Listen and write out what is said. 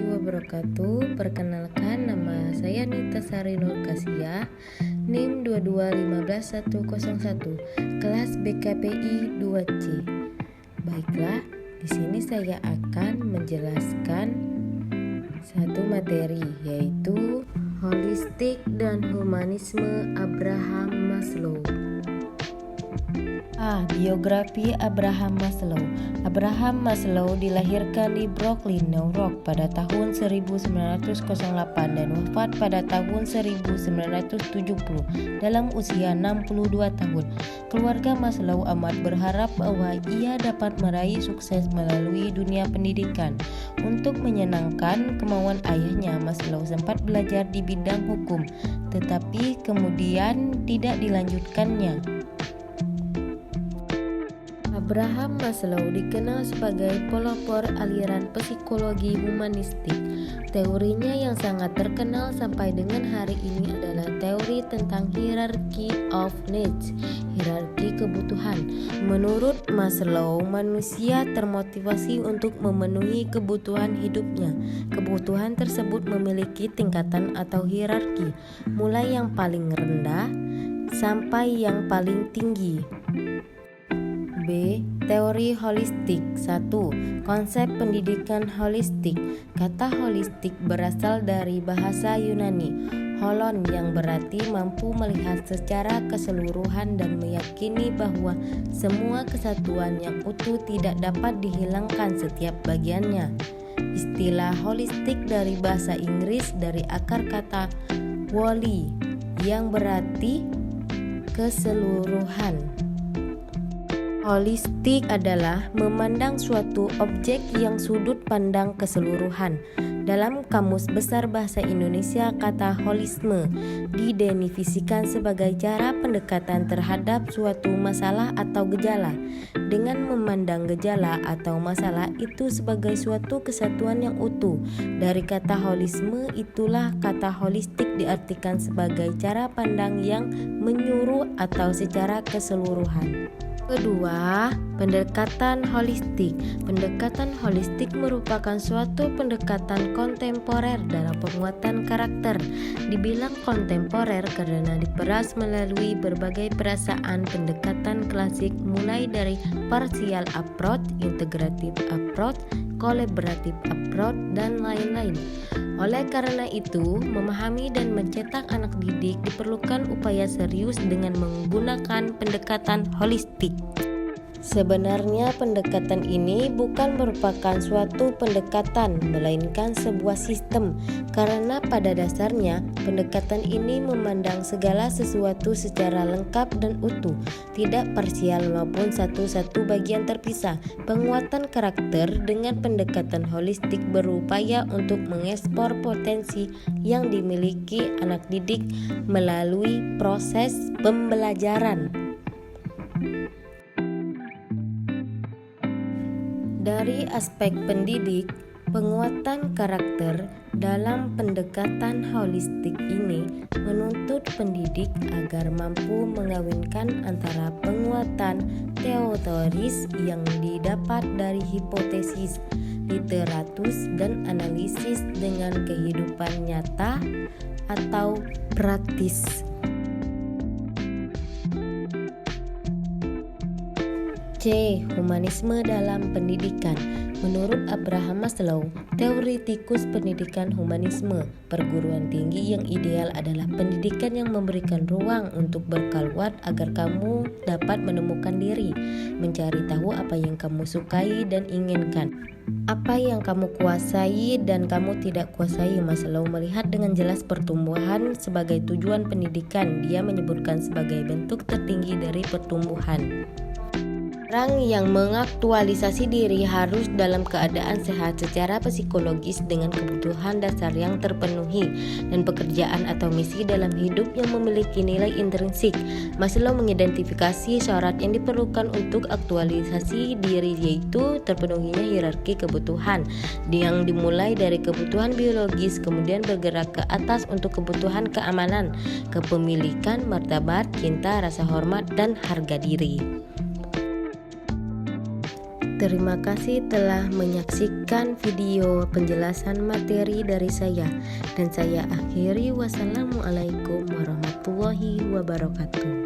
wabarakatuh. Perkenalkan, nama saya Nita Sari Nur Kasia, NIM 2215101, kelas BKPI 2C. Baiklah, di sini saya akan menjelaskan satu materi, yaitu holistik dan humanisme Abraham Maslow. Biografi Abraham Maslow. Abraham Maslow dilahirkan di Brooklyn, New York pada tahun 1908 dan wafat pada tahun 1970 dalam usia 62 tahun. Keluarga Maslow amat berharap bahwa ia dapat meraih sukses melalui dunia pendidikan. Untuk menyenangkan kemauan ayahnya, Maslow sempat belajar di bidang hukum, tetapi kemudian tidak dilanjutkannya. Abraham Maslow dikenal sebagai pelopor aliran psikologi humanistik. Teorinya yang sangat terkenal sampai dengan hari ini adalah teori tentang hierarchy of needs, hierarki kebutuhan. Menurut Maslow, manusia termotivasi untuk memenuhi kebutuhan hidupnya. Kebutuhan tersebut memiliki tingkatan atau hierarki, mulai yang paling rendah sampai yang paling tinggi. B. Teori holistik. 1. Konsep pendidikan holistik. Kata holistik berasal dari bahasa Yunani holon, yang berarti mampu melihat secara keseluruhan dan meyakini bahwa semua kesatuan yang utuh tidak dapat dihilangkan setiap bagiannya. Istilah holistik dari bahasa Inggris dari akar kata whole, yang berarti keseluruhan. Holistik adalah memandang suatu objek yang sudut pandang keseluruhan. Dalam Kamus Besar Bahasa Indonesia, kata holisme didefinisikan sebagai cara pendekatan terhadap suatu masalah atau gejala, dengan memandang gejala atau masalah itu sebagai suatu kesatuan yang utuh. Dari kata holisme itulah kata holistik diartikan sebagai cara pandang yang menyuruh atau secara keseluruhan. Kedua, pendekatan holistik. Pendekatan holistik merupakan suatu pendekatan kontemporer dalam penguatan karakter. Dibilang kontemporer karena diperas melalui berbagai perasaan pendekatan klasik, mulai dari partial approach, integrative approach, collaborative approach, dan lain-lain. Oleh karena itu, memahami dan mencetak anak didik diperlukan upaya serius dengan menggunakan pendekatan holistik. Sebenarnya pendekatan ini bukan merupakan suatu pendekatan, melainkan sebuah sistem, karena pada dasarnya pendekatan ini memandang segala sesuatu secara lengkap dan utuh, tidak parsial maupun satu-satu bagian terpisah. Penguatan karakter dengan pendekatan holistik berupaya untuk mengekspor potensi yang dimiliki anak didik melalui proses pembelajaran. Dari aspek pendidik, penguatan karakter dalam pendekatan holistik ini menuntut pendidik agar mampu mengawinkan antara penguatan teoris yang didapat dari hipotesis, literatus, dan analisis dengan kehidupan nyata atau praktis. C. Humanisme dalam pendidikan. Menurut Abraham Maslow, teoretikus pendidikan humanisme, perguruan tinggi yang ideal adalah pendidikan yang memberikan ruang untuk berkeluar agar kamu dapat menemukan diri, mencari tahu apa yang kamu sukai dan inginkan, apa yang kamu kuasai dan kamu tidak kuasai. Maslow melihat dengan jelas pertumbuhan sebagai tujuan pendidikan. Dia menyebutkan sebagai bentuk tertinggi dari pertumbuhan. Orang yang mengaktualisasi diri harus dalam keadaan sehat secara psikologis dengan kebutuhan dasar yang terpenuhi dan pekerjaan atau misi dalam hidup yang memiliki nilai intrinsik. Maslow mengidentifikasi syarat yang diperlukan untuk aktualisasi diri, yaitu terpenuhinya hierarki kebutuhan yang dimulai dari kebutuhan biologis, kemudian bergerak ke atas untuk kebutuhan keamanan, kepemilikan, martabat, cinta, rasa hormat, dan harga diri. Terima kasih telah menyaksikan video penjelasan materi dari saya. Dan saya akhiri, wassalamualaikum warahmatullahi wabarakatuh.